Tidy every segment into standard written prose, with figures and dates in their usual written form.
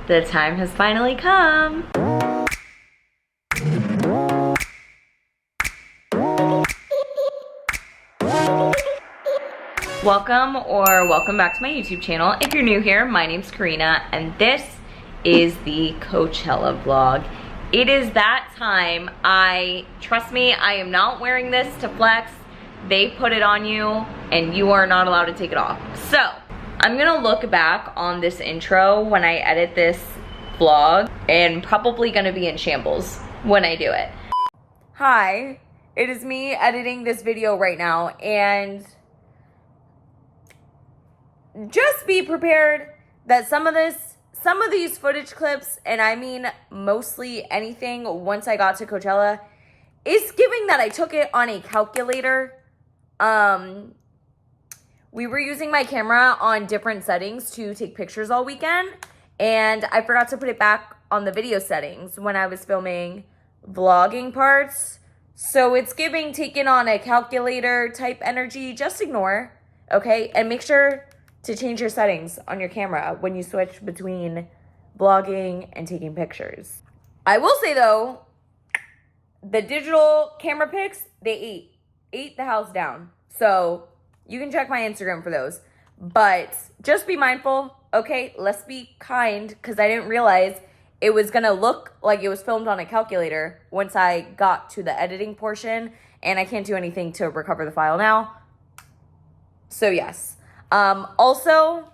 The time has finally come. Welcome back to my YouTube channel. If you're new here, my name's Corina and this is the Coachella vlog. It is that time. Trust me, I am not wearing this to flex. They put it on you and you are not allowed to take it off. So I'm gonna look back on this intro when I edit this vlog and probably gonna be in shambles when I do it. Hi, it is me editing this video right now, and just be prepared that some of these footage clips, and I mean mostly anything once I got to Coachella, is giving that I took it on a calculator. We were using my camera on different settings to take pictures all weekend, and I forgot to put it back on the video settings when I was filming vlogging parts. So it's giving taken on a calculator type energy. Just ignore, okay? And make sure to change your settings on your camera when you switch between vlogging and taking pictures. I will say though, the digital camera pics, they ate the house down. So you can check my Instagram for those. But just be mindful, okay? Let's be kind, because I didn't realize it was gonna look like it was filmed on a calculator once I got to the editing portion, and I can't do anything to recover the file now. So yes. Also,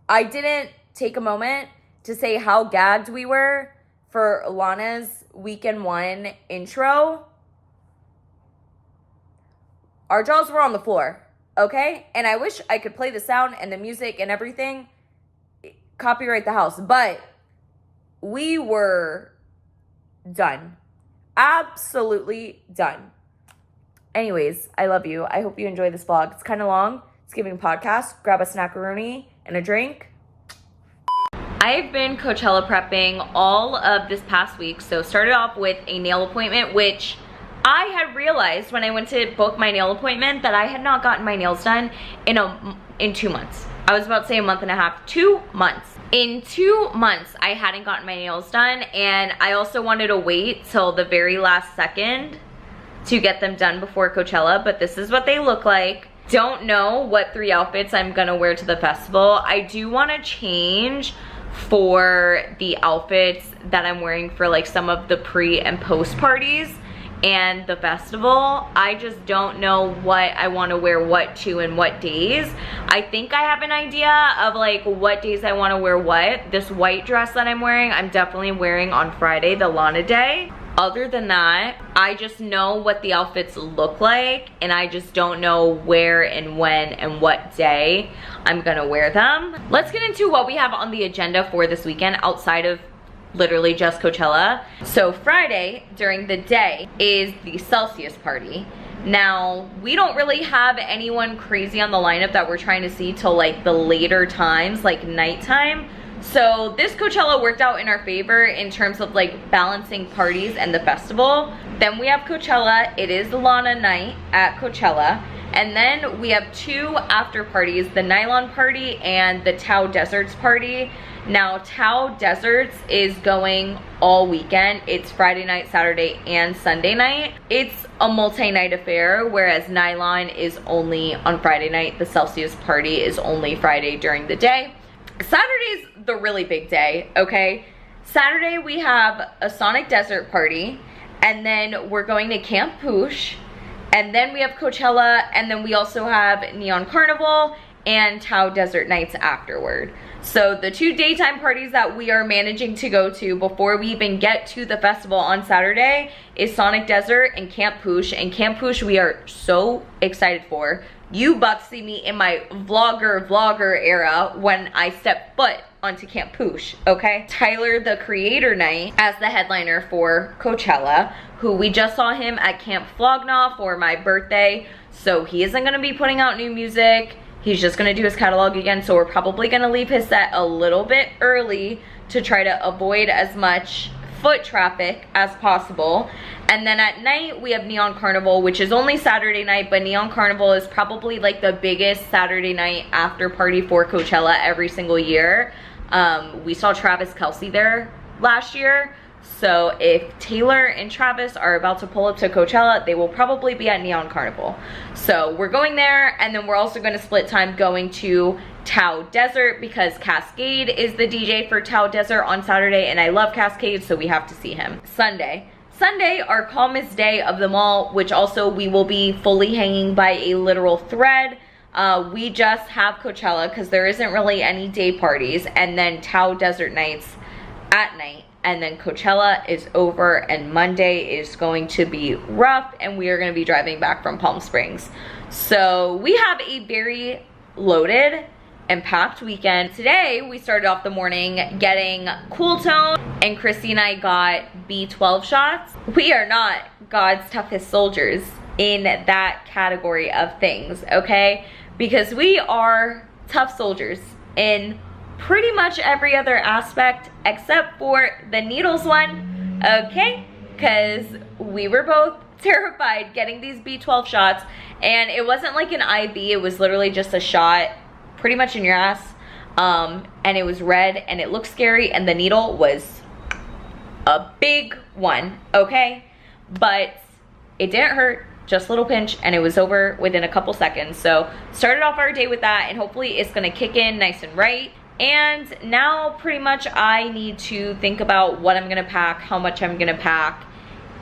I didn't take a moment to say how gagged we were for Lana's weekend one intro. Our jaws were on the floor, okay? And I wish I could play the sound and the music and everything, copyright the house, but we were done. Absolutely done. Anyways, I love you. I hope you enjoy this vlog. It's kind of long. It's giving podcast. Grab a snackaroni and a drink. I've been Coachella prepping all of this past week. So started off with a nail appointment, which I had realized when I went to book my nail appointment that I had not gotten my nails done in 2 months. I was about to say a month and a half, 2 months. In 2 months, I hadn't gotten my nails done, and I also wanted to wait till the very last second to get them done before Coachella, but this is what they look like. Don't know what 3 outfits I'm gonna wear to the festival. I do wanna change for the outfits that I'm wearing for like some of the pre and post parties and the festival. I just don't know what I want to wear what to and what days. I think I have an idea of like what days I want to wear what. This white dress that I'm wearing, I'm definitely wearing on Friday, the Lana day. Other than that, I just know what the outfits look like, and I just don't know where and when and what day I'm gonna wear them. Let's get into what we have on the agenda for this weekend outside of literally just Coachella. So Friday during the day is the Celsius party. Now, we don't really have anyone crazy on the lineup that we're trying to see till like the later times, like nighttime. So this Coachella worked out in our favor in terms of like balancing parties and the festival. Then we have Coachella. It is the Lana night at Coachella. And then we have 2 after parties, the Nylon party and the Tao Deserts party. Now, Tao Deserts is going all weekend. It's Friday night, Saturday, and Sunday night. It's a multi-night affair, whereas Nylon is only on Friday night. The Celsius party is only Friday during the day. Saturday's the really big day, okay? Saturday, we have a Sonic Desert party, and then we're going to Camp Poosh. And then we have Coachella, and then we also have Neon Carnival and Tao Desert nights afterward. So the 2 daytime parties that we are managing to go to before we even get to the festival on Saturday is Sonic Desert and Camp Poosh. And Camp Poosh we are so excited for. You bucks see me in my vlogger era when I step foot onto Camp Poosh, okay? Tyler, the Creator Night, as the headliner for Coachella, who we just saw him at Camp Flogna for my birthday. So he isn't gonna be putting out new music. He's just gonna do his catalog again. So we're probably gonna leave his set a little bit early to try to avoid as much foot traffic as possible. And then at night we have Neon Carnival, which is only Saturday night, but Neon Carnival is probably like the biggest Saturday night after party for Coachella every single year. We saw Travis Kelce there last year. So if Taylor and Travis are about to pull up to Coachella, they will probably be at Neon Carnival. So we're going there, and then we're also going to split time going to Tao Desert because Cascade is the DJ for Tao Desert on Saturday, and I love Cascade, so we have to see him. Sunday, our calmest day of them all, which also we will be fully hanging by a literal thread. We just have Coachella because there isn't really any day parties, and then Tao Desert nights at night. And then Coachella is over, and Monday is going to be rough, and we are going to be driving back from Palm Springs. So we have a very loaded and packed weekend. Today, we started off the morning getting Cool Tone, and Chrissy and I got B12 shots. We are not God's toughest soldiers in that category of things, okay? Because we are tough soldiers in pretty much every other aspect except for the needles one, okay? Because we were both terrified getting these B12 shots, and it wasn't like an IV, it was literally just a shot pretty much in your ass, and it was red, and it looked scary, and the needle was a big one, okay? But it didn't hurt, just a little pinch, and it was over within a couple seconds. So started off our day with that, and hopefully it's gonna kick in nice and right. And now pretty much I need to think about what I'm gonna pack, how much I'm gonna pack,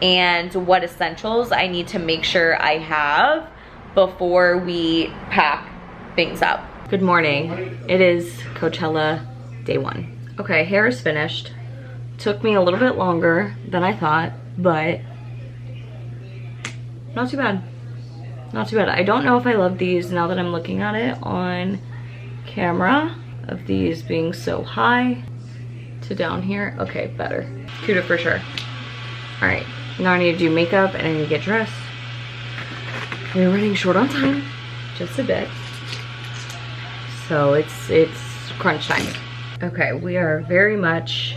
and what essentials I need to make sure I have before we pack things up. Good morning. It is Coachella day 1. Okay, hair is finished. Took me a little bit longer than I thought, but not too bad. Not too bad. I don't know if I love these now that I'm looking at it on camera, of these being so high to down here. Okay, better. Cuter for sure. All right, now I need to do makeup and I need to get dressed. We're running short on time, just a bit. So it's crunch time. Okay, we are very much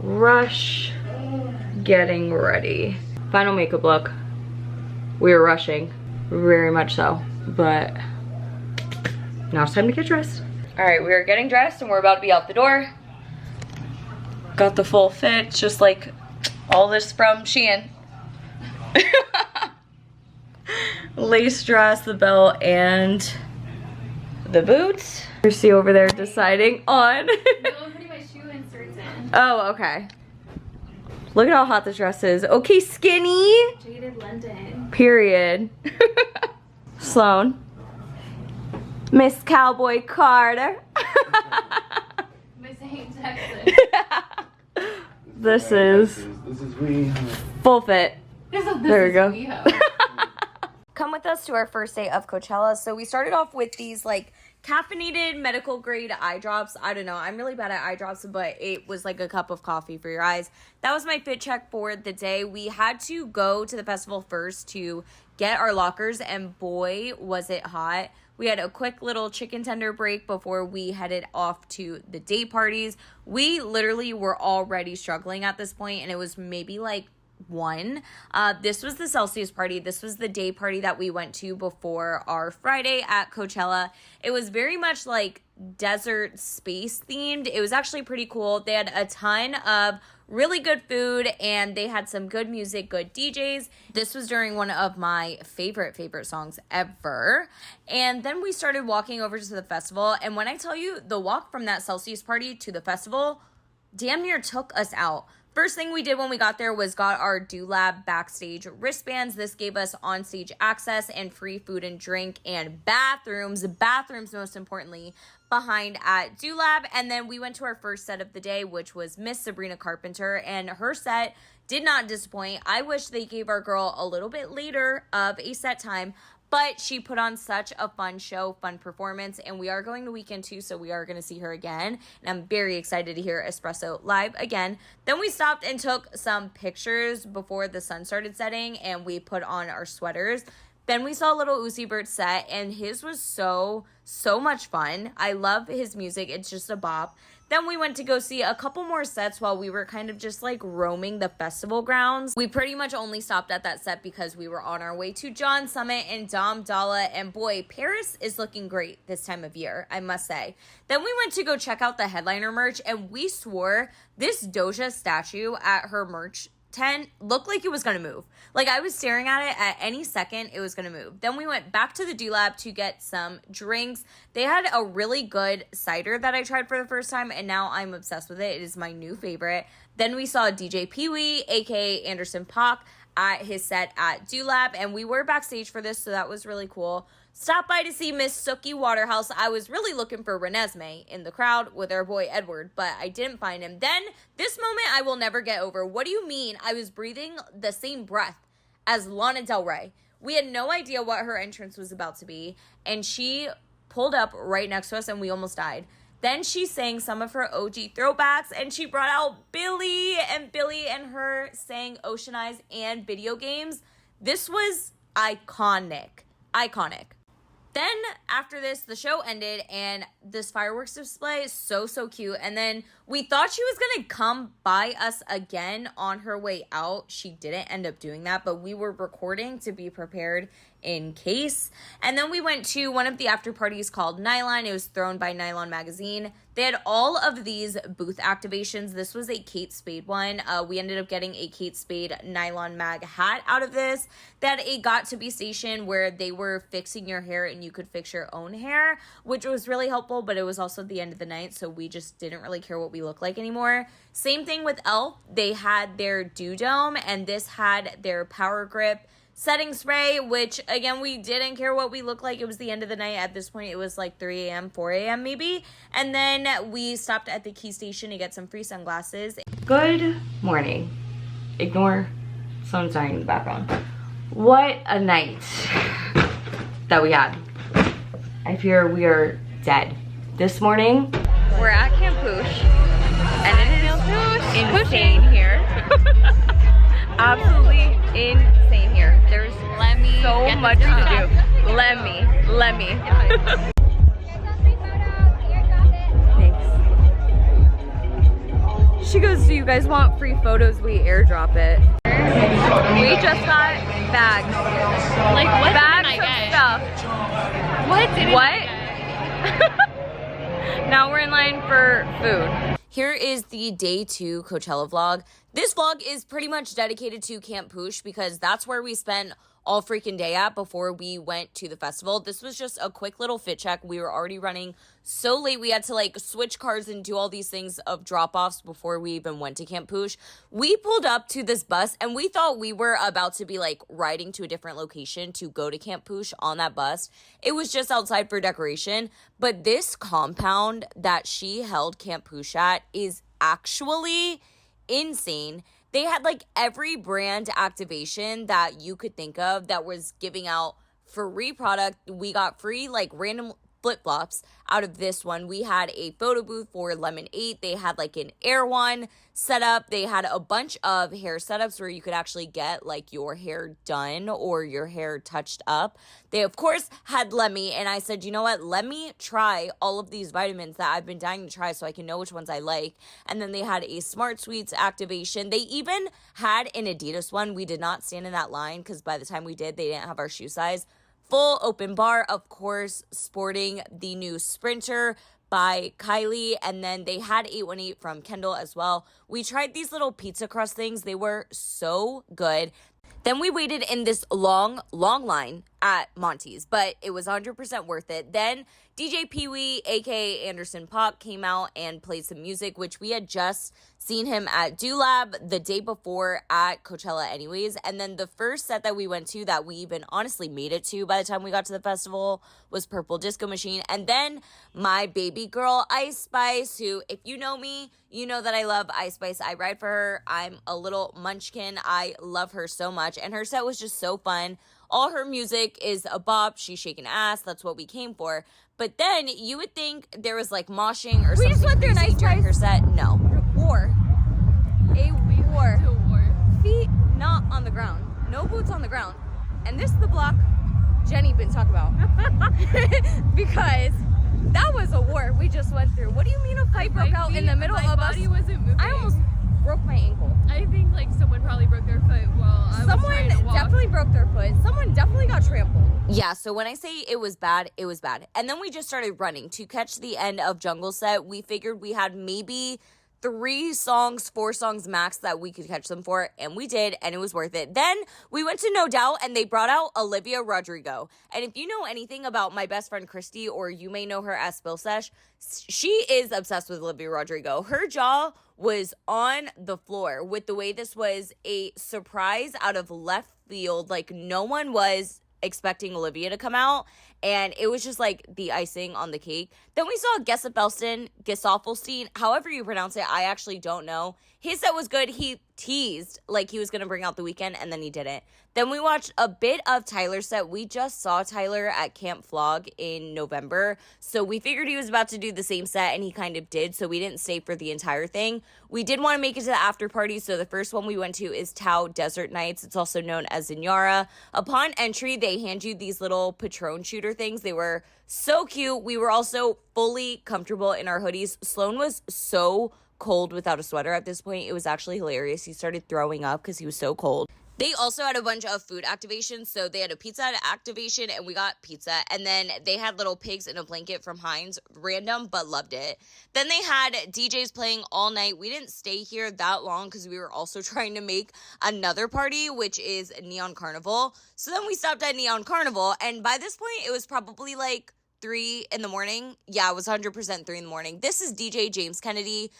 rush getting ready. Final makeup look. We are rushing, very much so, but now it's time to get dressed. All right, we are getting dressed and we're about to be out the door. Got the full fit, just like all this from Shein. Lace dress, the belt, and the boots. Chrissy over there deciding on. No, I'm putting my shoe inserts in. Oh, okay. Look at how hot this dress is. Okay, skinny. Jaded London. Period. Sloan. Miss Cowboy Carter. Miss Ain't Texas. This is we. full fit. There we go. WeHo. Come with us to our first day of Coachella. So we started off with these like caffeinated medical grade eye drops. I don't know, I'm really bad at eye drops, but it was like a cup of coffee for your eyes. That was my fit check for the day. We had to go to the festival first to get our lockers, and boy was it hot. We had a quick little chicken tender break before we headed off to the day parties. We literally were already struggling at this point, and it was maybe like 1. This was the Celsius party. This was the day party that we went to before our Friday at Coachella. It was very much like desert space themed. It was actually pretty cool. They had a ton of really good food, and they had some good music, good DJs. This was during one of my favorite songs ever. And then we started walking over to the festival, and when I tell you, the walk from that Celsius party to the festival damn near took us out. First thing we did when we got there was got our DoLab backstage wristbands. This gave us onstage access and free food and drink and bathrooms most importantly, behind at DoLab. And then we went to our first set of the day, which was Miss Sabrina Carpenter, and her set did not disappoint. I wish they gave our girl a little bit later of a set time, but she put on such a fun show, fun performance, and we are going the weekend too, so we are going to see her again. And I'm very excited to hear Espresso live again. Then we stopped and took some pictures before the sun started setting, and we put on our sweaters. Then we saw Little Uzi Vert set, and his was so much fun. I love his music. It's just a bop. Then we went to go see a couple more sets while we were kind of just like roaming the festival grounds. We pretty much only stopped at that set because we were on our way to John Summit and Dom Dalla, and boy, Paris is looking great this time of year, I must say. Then we went to go check out the headliner merch, and we swore this Doja statue at her merch tent looked like it was gonna move. Like, I was staring at it, at any second it was gonna move. Then we went back to the Dulab to get some drinks. They had a really good cider that I tried for the first time, and now I'm obsessed with it. It is my new favorite. Then we saw DJ Pee-wee, aka Anderson .Paak, at his set at Dulab, and we were backstage for this, so that was really cool. Stopped by to see Miss Sookie Waterhouse. I was really looking for Renesmee in the crowd with our boy Edward, but I didn't find him. Then, this moment I will never get over. What do you mean I was breathing the same breath as Lana Del Rey? We had no idea what her entrance was about to be, and she pulled up right next to us, and we almost died. Then she sang some of her OG throwbacks, and she brought out Billy and her sang Ocean Eyes and Video Games. This was iconic. Iconic. Then, after this, the show ended, and this fireworks display is so cute. And then we thought she was going to come by us again on her way out. She didn't end up doing that, but we were recording to be prepared in case. And then we went to one of the after parties called Nylon. It was thrown by Nylon Magazine. They had all of these booth activations. This was a Kate Spade one. We ended up getting a Kate Spade Nylon Mag hat out of this. They had a Got To Be station where they were fixing your hair and you could fix your own hair, which was really helpful, but it was also the end of the night, so we just didn't really care what we looked like anymore. Same thing with e.l.f. They had their Dew Dome, and this had their Power Grip setting spray, which again, we didn't care what we looked like. It was the end of the night. At this point, it was like 3 a.m., 4 a.m. maybe. And then we stopped at the Key Station to get some free sunglasses. Good morning. Ignore someone's dying in the background. What a night that we had. I fear we are dead. This morning, we're at Camp Poosh, and it is insane here. Absolutely insane here. There's so much to do. Let me. Thanks. She goes, do you guys want free photos? We airdrop it. We just got bags. Like, what bags did I of get? stuff. What did Now we're in line for food. Here is the day 2 Coachella vlog. This vlog is pretty much dedicated to Camp Poosh because that's where we spent all freaking day at before we went to the festival. This was just a quick little fit check. We were already running so late. We had to like switch cars and do all these things of drop-offs before we even went to Camp Poosh. We pulled up to this bus and we thought we were about to be like riding to a different location to go to Camp Poosh on that bus. It was just outside for decoration. But this compound that she held Camp Poosh at is actually insane. They had like every brand activation that you could think of that was giving out free product. We got free like random flip-flops out of this one. We had a photo booth for Lemon 8. They had like an Air one set up. They had a bunch of hair setups where you could actually get like your hair done or your hair touched up. They of course had Lemmy, and I said, you know what, let me try all of these vitamins that I've been dying to try so I can know which ones I like. And then they had a Smart Sweets activation. They even had an Adidas one. We did not stand in that line because by the time we did, they didn't have our shoe size. Full open bar, of course, sporting the new Sprinter by Kylie, and then they had 818 from Kendall as well. We tried these little pizza crust things. They were so good. Then we waited in this long line at Monty's, but it was 100% worth it. Then DJ Pee-wee, aka Anderson .Paak, came out and played some music, which we had just seen him at Dulab the day before at Coachella anyways. And then the first set that we went to that we even honestly made it to by the time we got to the festival was Purple Disco Machine. And then my baby girl, Ice Spice, who, if you know me, you know that I love Ice Spice. I ride for her. I'm a little munchkin. I love her so much. And her set was just so fun. All her music is a bop. She's shaking ass. That's what we came for. But then you would think there was like moshing or something crazy during her set. No. War. A war. Feet not on the ground. No boots on the ground. And this is the block Jenny been talking about. Because That was a war we just went through. What do you mean a fight broke out in the middle of us? My body wasn't moving. I almost broke my ankle. I think like someone probably broke their foot while I was trying to walk. Definitely broke their foot. Someone definitely got trampled. Yeah, so when I say it was bad, it was bad. And then we just started running. To catch the end of Jungle Set, we figured we had maybe 4 songs max that we could catch them for, and we did, and it was worth it. Then we went to No Doubt, and they brought out Olivia Rodrigo. And if you know anything about my best friend Christy, or you may know her as Spill Sesh, she is obsessed with Olivia Rodrigo. Her jaw was on the floor with the way this was a surprise out of left field. Like, no one was expecting Olivia to come out, and it was just like the icing on the cake. Then we saw Gesaffelstein, however you pronounce it, I actually don't know. His set was good. He teased like he was going to bring out The Weeknd, and then he didn't. Then we watched a bit of Tyler's set. We just saw Tyler at Camp Flog in November, so we figured he was about to do the same set, and he kind of did, so we didn't stay for the entire thing. We did want to make it to the after party, so the first one we went to is Tao Desert Nights. It's also known as Zinyara. Upon entry, they hand you these little Patron shooter things. They were so cute. We were also fully comfortable in our hoodies. Sloan was so cold without a sweater at this point. It was actually hilarious. He started throwing up because he was so cold. They also had a bunch of food activations. So they had a pizza activation, and we got pizza. And then they had little pigs in a blanket from Heinz. Random, but loved it. Then they had DJs playing all night. We didn't stay here that long because we were also trying to make another party, which is Neon Carnival. So then we stopped at Neon Carnival. And by this point, it was probably like 3 in the morning. Yeah, it was 100% 3 in the morning. This is DJ James Kennedy.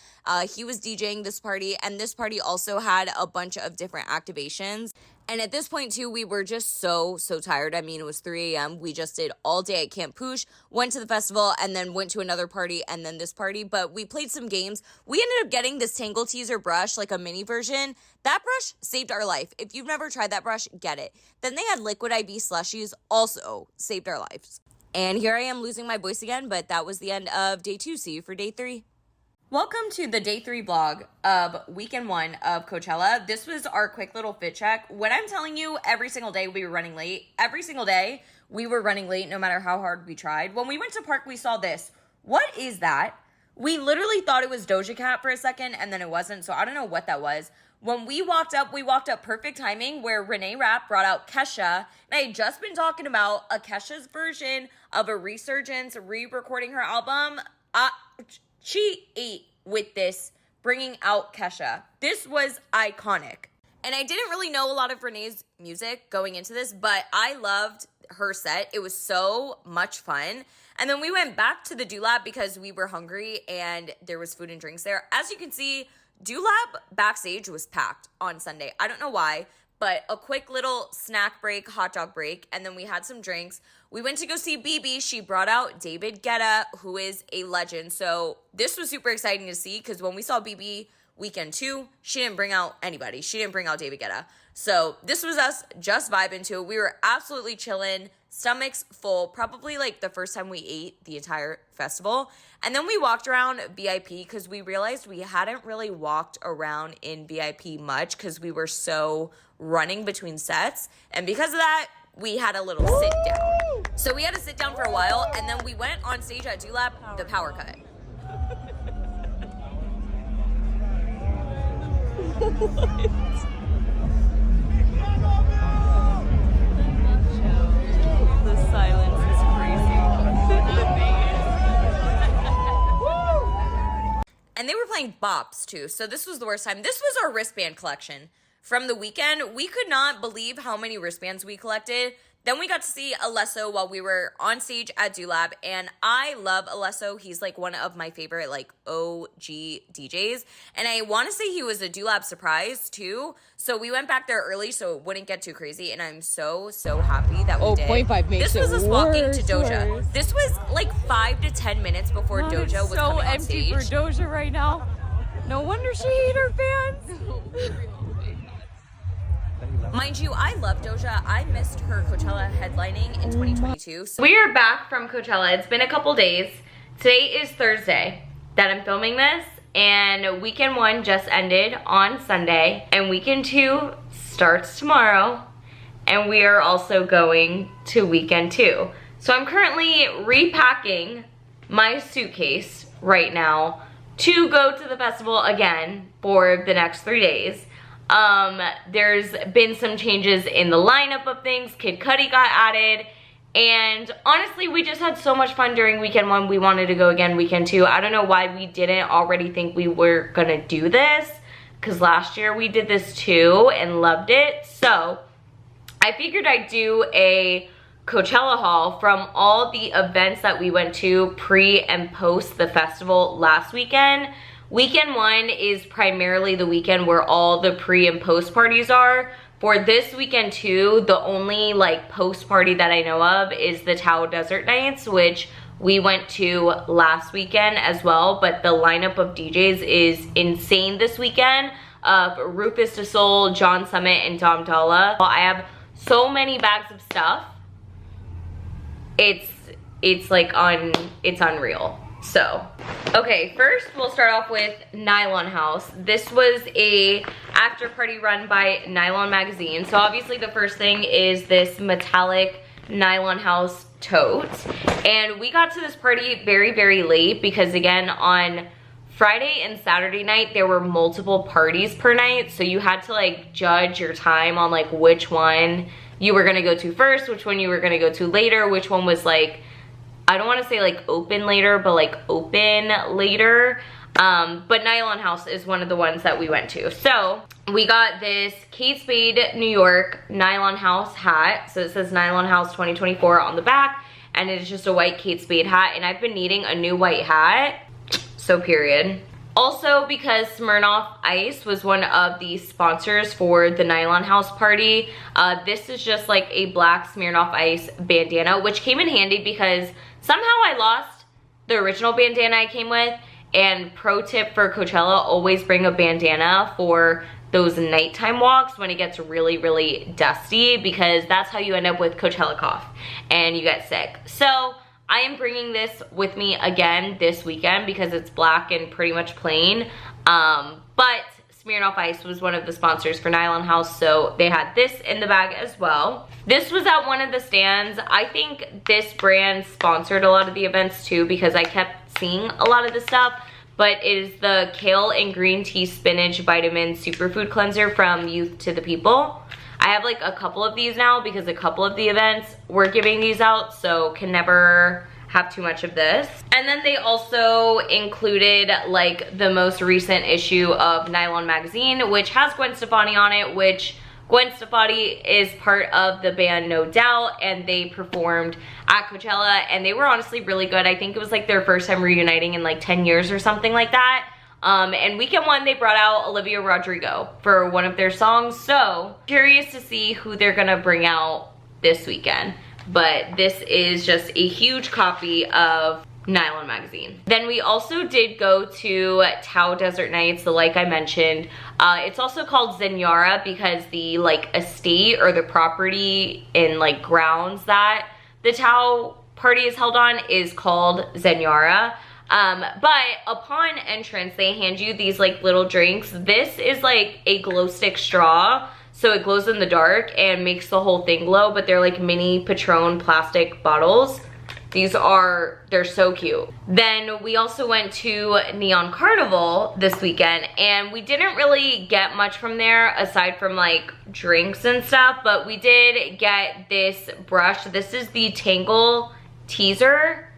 He was DJing this party, and this party also had a bunch of different activations. And at this point, too, we were just so tired. I mean, it was 3 a.m. We just did all day at Camp Poosh, went to the festival, and then went to another party, and then this party. But we played some games. We ended up getting this Tangle Teaser brush, like a mini version. That brush saved our life. If you've never tried that brush, get it. Then they had Liquid IV slushies, also saved our lives. And here I am losing my voice again, but that was the end of day 2. See you for day 3. Welcome to the day 3 vlog of weekend 1 of Coachella. This was our quick little fit check. When I'm telling you, every single day we were running late. Every single day we were running late, no matter how hard we tried. When we went to park, we saw this. What is that? We literally thought it was Doja Cat for a second, and then it wasn't, so I don't know what that was. When we walked up perfect timing, where Renee Rapp brought out Kesha. And I had just been talking about a Kesha's version of a Resurgence re-recording her album. She ate with this, bringing out Kesha. This was iconic. And I didn't really know a lot of Renee's music going into this, but I loved her set. It was so much fun. And then we went back to the Dulab because we were hungry and there was food and drinks there. As you can see, Dulab backstage was packed on Sunday. I don't know why, but a quick little snack break, hot dog break, and then we had some drinks. We went to go see BB. She brought out David Guetta, who is a legend. So this was super exciting to see because when we saw BB weekend 2, she didn't bring out anybody. She didn't bring out David Guetta. So this was us just vibing to it. We were absolutely chilling, stomachs full, probably like the first time we ate the entire festival. And then we walked around VIP because we realized we hadn't really walked around in VIP much because we were so running between sets. And because of that, we had a little sit down. So we had to sit down for a while, and then we went on stage at Dulab, the power cut. The silence is crazy. And they were playing bops too, so this was the worst time. This was our wristband collection from the weekend. We could not believe how many wristbands we collected. Then we got to see Alesso while we were on stage at Dulab, and I love Alesso. He's like one of my favorite like OG DJs, and I want to say he was a Dulab surprise too. So we went back there early so it wouldn't get too crazy, and I'm so happy that we did. 0.5 makes this was us walking to Doja. worse. This was like 5 to 10 minutes before Doja was so coming on empty stage. for Doja right now. No wonder she hates her fans. Mind you, I love Doja. I missed her Coachella headlining in 2022. So we are back from Coachella. It's been a couple days. Today is Thursday that I'm filming this, and weekend 1 just ended on Sunday, and weekend 2 starts tomorrow, and we are also going to weekend 2. So I'm currently repacking my suitcase right now to go to the festival again for the next 3 days. There's been some changes in the lineup of things. Kid Cudi got added. And honestly, we just had so much fun during weekend 1. We wanted to go again weekend 2. I don't know why we didn't already think we were gonna do this, because last year we did this too and loved it. So I figured I'd do a Coachella haul from all the events that we went to pre and post the festival last weekend. Weekend 1 is primarily the weekend where all the pre and post parties are. For this weekend 2, the only like post party that I know of is the Tao Desert Nights, which we went to last weekend as well, but the lineup of DJs is insane this weekend. Rufus Du Sol, John Summit, and Dom Dalla. I have so many bags of stuff. It's like it's unreal. So, okay, first we'll start off with Nylon House. This was a after party run by Nylon Magazine. So obviously the first thing is this metallic Nylon House tote. And we got to this party very, very late because again, on Friday and Saturday night, there were multiple parties per night. So you had to like judge your time on like which one you were gonna go to first, which one you were gonna go to later, which one was like, I don't want to say like open later, but like open later. But Nylon House is one of the ones that we went to. So we got this Kate Spade New York Nylon House hat. So it says Nylon House 2024 on the back, and it is just a white Kate Spade hat. And I've been needing a new white hat, so period. Also, because Smirnoff Ice was one of the sponsors for the Nylon House party, this is just like a black Smirnoff Ice bandana, which came in handy because somehow I lost the original bandana I came with. And pro tip for Coachella, always bring a bandana for those nighttime walks when it gets really, really dusty, because that's how you end up with Coachella cough and you get sick. So I am bringing this with me again this weekend because it's black and pretty much plain. But Smirnoff Ice was one of the sponsors for Nylon House, so they had this in the bag as well. This was at one of the stands. I think this brand sponsored a lot of the events too because I kept seeing a lot of the stuff, but it is the Kale and Green Tea Spinach Vitamin Superfood Cleanser from Youth to the People. I have like a couple of these now because a couple of the events were giving these out, so can never have too much of this. And then they also included like the most recent issue of Nylon Magazine, which has Gwen Stefani on it, which Gwen Stefani is part of the band No Doubt, and they performed at Coachella, and they were honestly really good. I think it was like their first time reuniting in like 10 years or something like that. And weekend 1, they brought out Olivia Rodrigo for one of their songs, so curious to see who they're gonna bring out this weekend. But this is just a huge copy of Nylon Magazine. Then we also did go to Tao Desert Nights, like I mentioned. It's also called Zenyara because the like estate or the property in like grounds that the Tao party is held on is called Zenyara. But upon entrance, they hand you these like little drinks. This is like a glow stick straw, so it glows in the dark and makes the whole thing glow, but they're like mini Patron plastic bottles. They're so cute. Then we also went to Neon Carnival this weekend, and we didn't really get much from there aside from like drinks and stuff, but we did get this brush. This is the Tangle Teaser,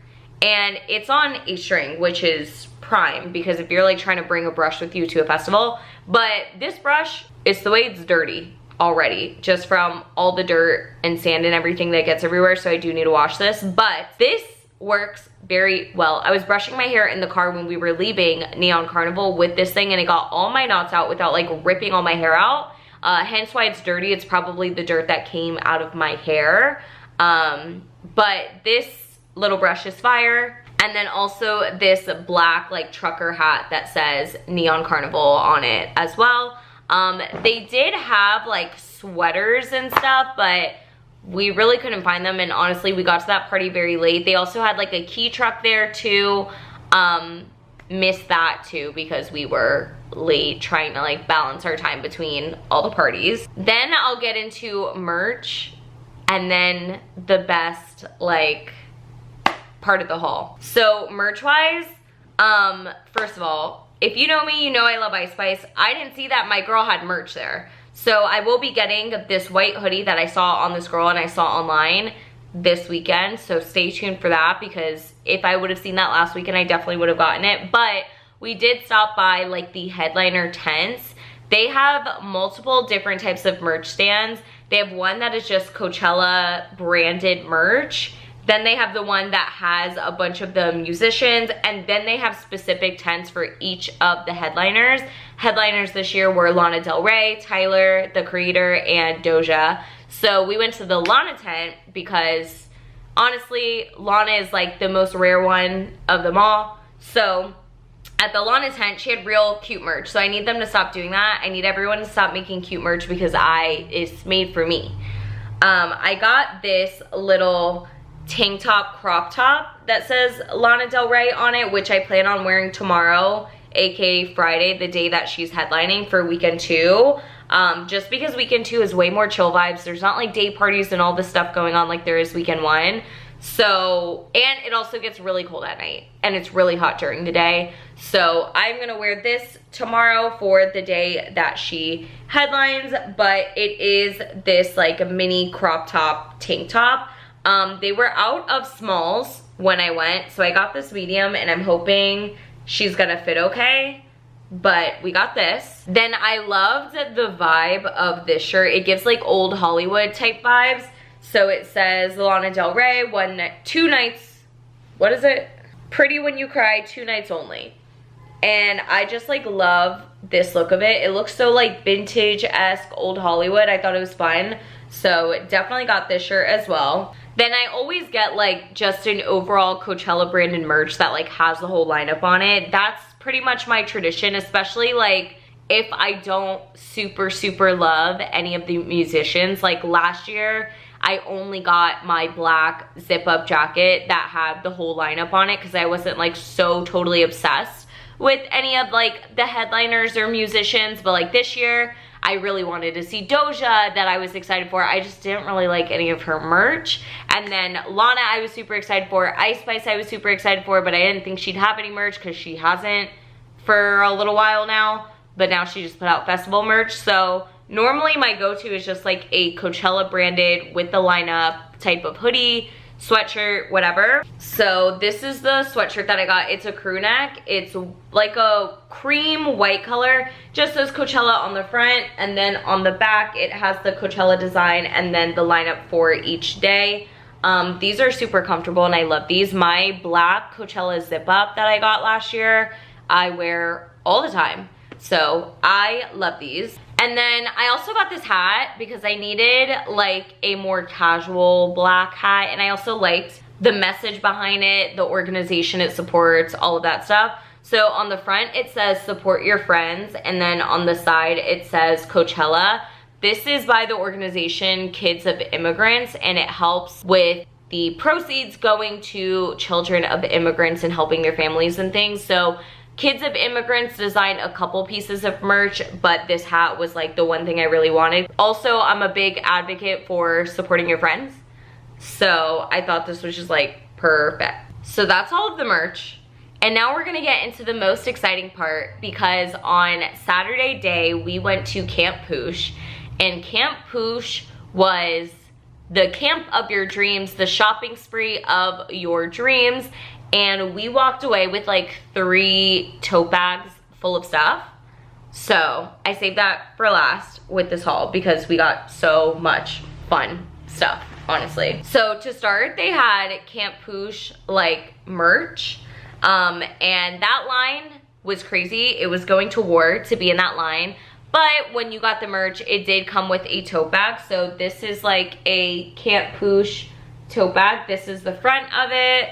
and it's on a string, which is prime because if you're like trying to bring a brush with you to a festival. But this brush, it's the way it's dirty already, just from all the dirt and sand and everything that gets everywhere, so I do need to wash this, but this works very well. I was brushing my hair in the car when we were leaving Neon Carnival with this thing, and it got all my knots out without like ripping all my hair out, hence why it's dirty. It's probably the dirt that came out of my hair, but this little brush is fire. And then also this black like trucker hat that says Neon Carnival on it as well. They did have like sweaters and stuff, but we really couldn't find them, and honestly we got to that party very late. They also had like a key truck there too. Missed that too because we were late trying to like balance our time between all the parties. Then I'll get into merch, and then the best like part of the haul. So merch-wise, first of all, if you know me, you know I love Ice Spice. I didn't see that my girl had merch there. So I will be getting this white hoodie that I saw on this girl and I saw online this weekend. So stay tuned for that, because if I would have seen that last weekend, I definitely would have gotten it. But we did stop by like the headliner tents. They have multiple different types of merch stands. They have one that is just Coachella branded merch. Then they have the one that has a bunch of the musicians, and then they have specific tents for each of the headliners. Headliners this year were Lana Del Rey, Tyler, The Creator, and Doja. So we went to the Lana tent because honestly, Lana is like the most rare one of them all. So at the Lana tent, she had real cute merch. So I need them to stop doing that. I need everyone to stop making cute merch because it's made for me. I got this little tank top crop top that says Lana Del Rey on it, which I plan on wearing tomorrow, aka Friday, the day that she's headlining for weekend 2. Just because weekend 2 is way more chill vibes. There's not like day parties and all this stuff going on like there is weekend 1. So, and it also gets really cold at night and it's really hot during the day. So I'm gonna wear this tomorrow for the day that she headlines, but it is this like a mini crop top tank top. They were out of smalls when I went, so I got this medium and I'm hoping she's gonna fit okay, but we got this. Then I loved the vibe of this shirt. It gives like old Hollywood type vibes. So it says Lana Del Rey, 2 nights, what is it? Pretty When You Cry, 2 nights only. And I just like love this look of it. It looks so like vintage-esque old Hollywood. I thought it was fun. So definitely got this shirt as well. Then I always get like just an overall Coachella branded merch that like has the whole lineup on it. That's pretty much my tradition, especially like if I don't super love any of the musicians. Like last year, I only got my black zip up jacket that had the whole lineup on it because I wasn't like so totally obsessed with any of like the headliners or musicians. But like this year, I really wanted to see Doja, that I was excited for. I just didn't really like any of her merch. And then Lana, I was super excited for. Ice Spice, I was super excited for, but I didn't think she'd have any merch because she hasn't for a little while now. But now she just put out festival merch. So normally my go-to is just like a Coachella branded with the lineup type of hoodie, sweatshirt, whatever. So this is the sweatshirt that I got. It's a crew neck. It's like a cream white color. Just says Coachella on the front, and then on the back it has the Coachella design and then the lineup for each day. These are super comfortable and I love these. My black Coachella zip up that I got last year, I wear all the time. So I love these. And then I also got this hat because I needed like a more casual black hat, and I also liked the message behind it, the organization it supports, all of that stuff. So on the front it says support your friends, and then on the side it says Coachella. This is by the organization Kids of Immigrants, and it helps with the proceeds going to children of immigrants and helping their families and things. So Kids of Immigrants designed a couple pieces of merch, but this hat was like the one thing I really wanted. Also, I'm a big advocate for supporting your friends, so I thought this was just like perfect. So that's all of the merch. And now we're gonna get into the most exciting part, because on Saturday day, we went to Camp Poosh, and Camp Poosh was the camp of your dreams, the shopping spree of your dreams. And we walked away with like 3 tote bags full of stuff. So I saved that for last with this haul because we got so much fun stuff, honestly. So to start, they had Camp Poosh like merch. And that line was crazy. It was going to war to be in that line. But when you got the merch, it did come with a tote bag. So this is like a Camp Poosh tote bag. This is the front of it.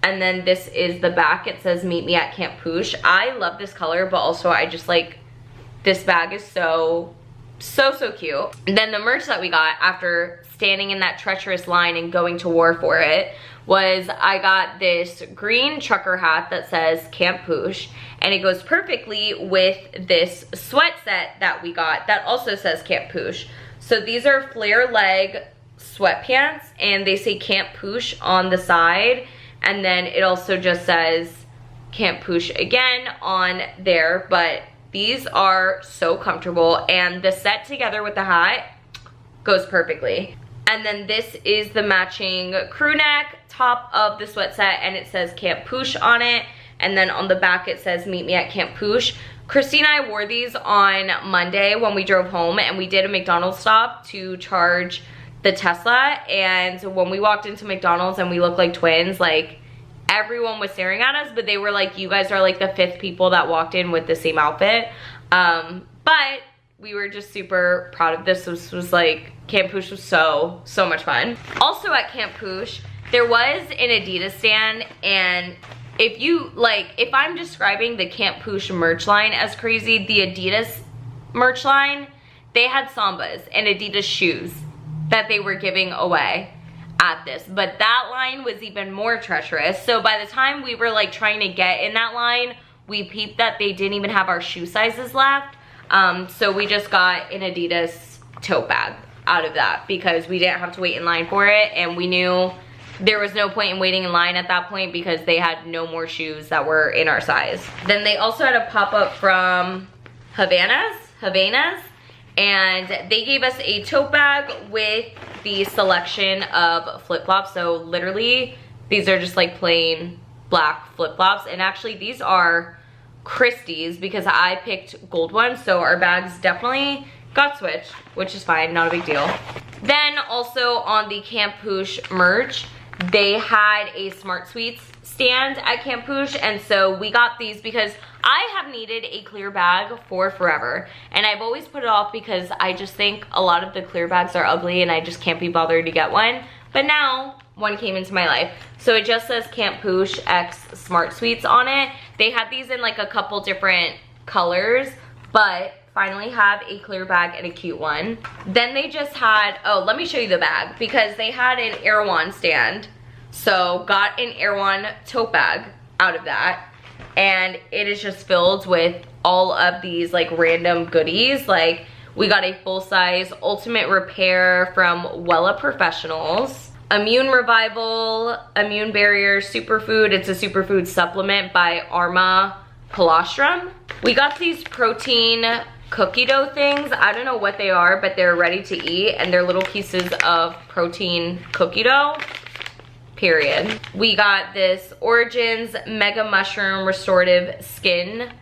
And then this is the back. It says meet me at Camp Poosh. I love this color, but also I just like, this bag is so cute. And then the merch that we got after standing in that treacherous line and going to war for it was I got this green trucker hat that says Camp Poosh, and it goes perfectly with this sweat set that we got that also says Camp Poosh. So these are flare leg sweatpants, and they say Camp Poosh on the side. And then it also just says Camp Poosh again on there, but these are so comfortable, and the set together with the hat goes perfectly. And then this is the matching crew neck top of the sweat set, and it says Camp Poosh on it. And then on the back it says meet me at Camp Poosh. Christina and I wore these on Monday when we drove home, and we did a McDonald's stop to charge the Tesla. And when we walked into McDonald's and we looked like twins, like everyone was staring at us, but they were like, you guys are like the 5th people that walked in with the same outfit. But we were just super proud of this. This was like, Camp Poosh was so much fun. Also at Camp Poosh, there was an Adidas stand, and if you like, if I'm describing the Camp Poosh merch line as crazy, the Adidas merch line, they had Sambas and Adidas shoes that they were giving away at this, but that line was even more treacherous. So by the time we were like trying to get in that line, we peeped that they didn't even have our shoe sizes left. So we just got an Adidas tote bag out of that because we didn't have to wait in line for it, and we knew there was no point in waiting in line at that point because they had no more shoes that were in our size. Then they also had a pop-up from Havana's, and they gave us a tote bag with the selection of flip-flops. So literally, these are just like plain black flip-flops, and actually these are Christie's because I picked gold ones, so our bags definitely got switched, which is fine, not a big deal. Then also on the Camp Poosh merch, they had a Smart Sweets stand at Camp Poosh, and so we got these because I have needed a clear bag for forever, and I've always put it off because I just think a lot of the clear bags are ugly and I just can't be bothered to get one. But now one came into my life. So it just says Camp Poosh X Smart Sweets on it. They had these in like a couple different colors, but finally have a clear bag and a cute one. Then they just had, oh, let me show you the bag because they had an Erewhon stand. So got an Erewhon tote bag out of that, and it is just filled with all of these like random goodies. Like we got a full-size Ultimate Repair from Wella Professionals, Immune Revival, Immune Barrier Superfood. It's a superfood supplement by Arma Colostrum. We got these protein cookie dough things. I don't know what they are, but they're ready to eat, and they're little pieces of protein cookie dough, period. We got this Origins Mega Mushroom Restorative Skin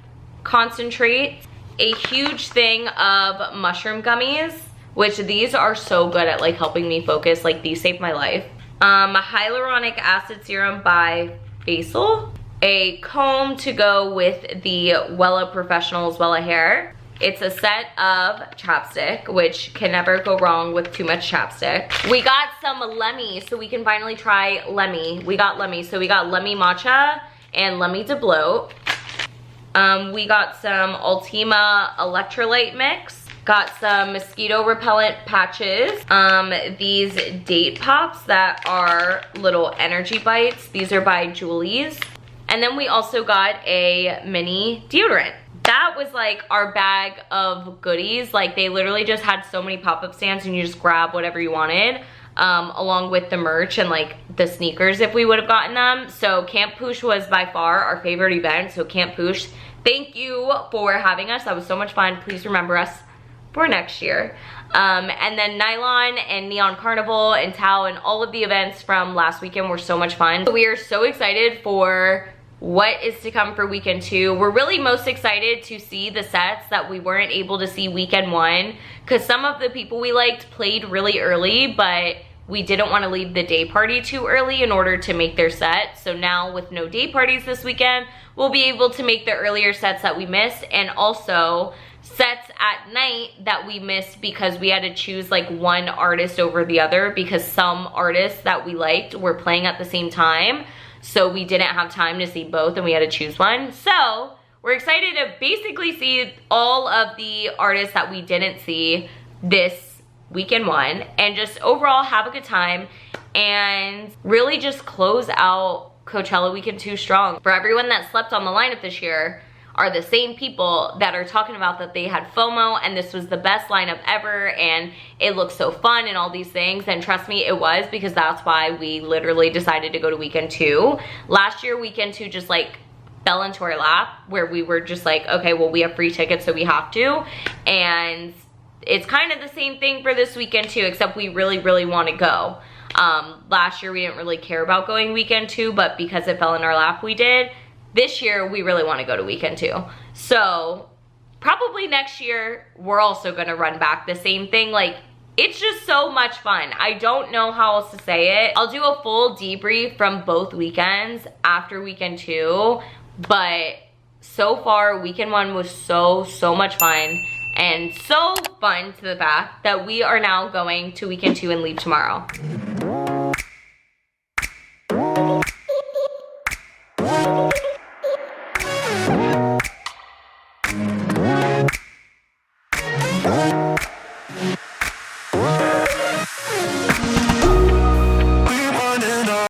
Concentrate, a huge thing of mushroom gummies, which these are so good at like helping me focus. Like these saved my life. Hyaluronic Acid Serum by Facial, a comb to go with the Wella Professionals Wella Hair. It's a set of chapstick, which can never go wrong with too much chapstick. We got some Lemmy, so we can finally try Lemmy. We got Lemmy, so we got Lemmy Matcha and Lemmy de Bloat. We got some Ultima Electrolyte Mix. Got some mosquito repellent patches. These date pops that are little energy bites. These are by Julie's. And then we also got a mini deodorant. That was like our bag of goodies. Like they literally just had so many pop-up stands and you just grab whatever you wanted, along with the merch and like the sneakers if we would have gotten them. So Camp Poosh was by far our favorite event. So Camp Poosh, thank you for having us. That was so much fun. Please remember us for next year. And then Nylon and Neon Carnival and Tao and all of the events from last weekend were so much fun. We are so excited for what is to come for weekend 2. We're really most excited to see the sets that we weren't able to see weekend 1, because some of the people we liked played really early, but we didn't want to leave the day party too early in order to make their set. So now with no day parties this weekend, we'll be able to make the earlier sets that we missed, and also sets at night that we missed because we had to choose like one artist over the other because some artists that we liked were playing at the same time. So we didn't have time to see both and we had to choose one. So we're excited to basically see all of the artists that we didn't see this weekend 1 and just overall have a good time and really just close out Coachella weekend 2 strong. For everyone that slept on the lineup this year, are the same people that are talking about that they had FOMO and this was the best lineup ever and it looks so fun and all these things. And trust me, it was, because that's why we literally decided to go to weekend 2. Last year, weekend 2 just like fell into our lap where we were just like, okay, well, we have free tickets, so we have to. And it's kind of the same thing for this weekend 2, except we really, really want to go. Last year, we didn't really care about going weekend 2, but because it fell in our lap, we did. This year, we really want to go to weekend 2. So probably next year, we're also going to run back the same thing. Like, it's just so much fun. I don't know how else to say it. I'll do a full debrief from both weekends after weekend 2, but so far, weekend 1 was so much fun. And so fun to the fact that we are now going to weekend 2 and leave tomorrow.